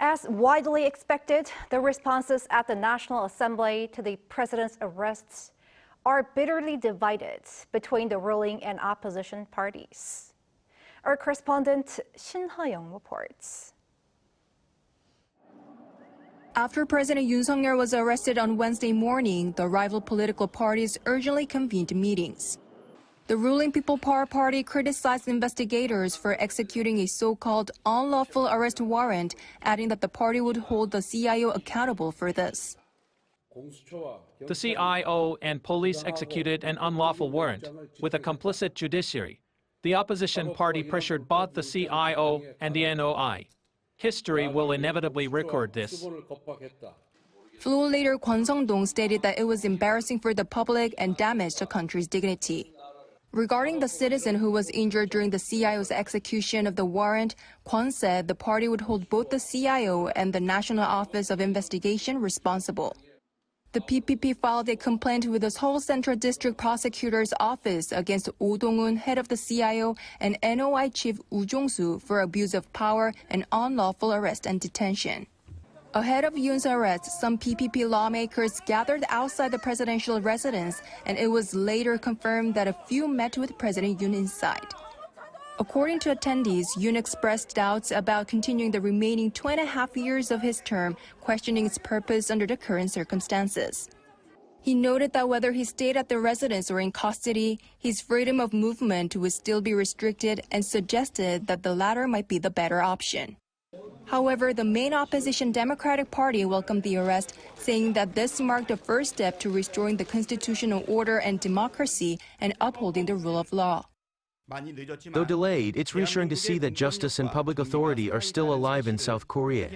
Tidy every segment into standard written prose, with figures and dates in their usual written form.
As widely expected, the responses at the National Assembly to the president's arrests are bitterly divided between the ruling and opposition parties. Our correspondent Shin Ha-young reports. After President Yoon Suk Yeol was arrested on Wednesday morning, the rival political parties urgently convened meetings. The ruling People Power Party criticized investigators for executing a so-called unlawful arrest warrant, adding that the party would hold the CIO accountable for this. The CIO and police executed an unlawful warrant with a complicit judiciary. The opposition party pressured both the CIO and the NOI. History will inevitably record this. Floor leader Kweon Seong-dong stated that it was embarrassing for the public and damaged the country's dignity. Regarding the citizen who was injured during the CIO's execution of the warrant, Kweon said the party would hold both the CIO and the National Office of Investigation responsible. The PPP filed a complaint with the Seoul Central District Prosecutor's Office against Oh Dong-un, head of the CIO, and NOI chief Woo Jong-soo for abuse of power and unlawful arrest and detention. Ahead of Yoon's arrest, some PPP lawmakers gathered outside the presidential residence, and it was later confirmed that a few met with President Yoon inside. According to attendees, Yoon expressed doubts about continuing the remaining 2.5 years of his term, questioning its purpose under the current circumstances. He noted that whether he stayed at the residence or in custody, his freedom of movement would still be restricted and suggested that the latter might be the better option. However, the main opposition Democratic Party welcomed the arrest, saying that this marked the first step to restoring the constitutional order and democracy and upholding the rule of law. Though delayed, it's reassuring to see that justice and public authority are still alive in South Korea.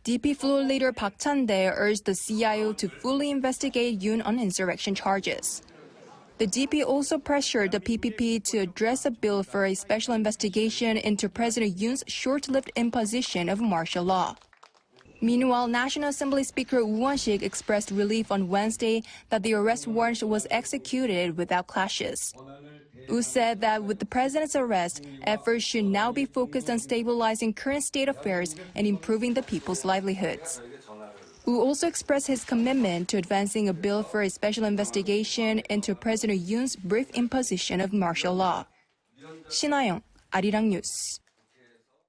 DP floor leader Park Chan-dae urged the CIO to fully investigate Yoon on insurrection charges. The DP also pressured the PPP to address a bill for a special investigation into President Yoon's short-lived imposition of martial law. Meanwhile, National Assembly Speaker Woo Won-sik expressed relief on Wednesday that the arrest warrant was executed without clashes. Woo said that with the president's arrest, efforts should now be focused on stabilizing current state affairs and improving the people's livelihoods. Woo also expressed his commitment to advancing a bill for a special investigation into President Yoon's brief imposition of martial law. Shin Ha-young, Arirang News.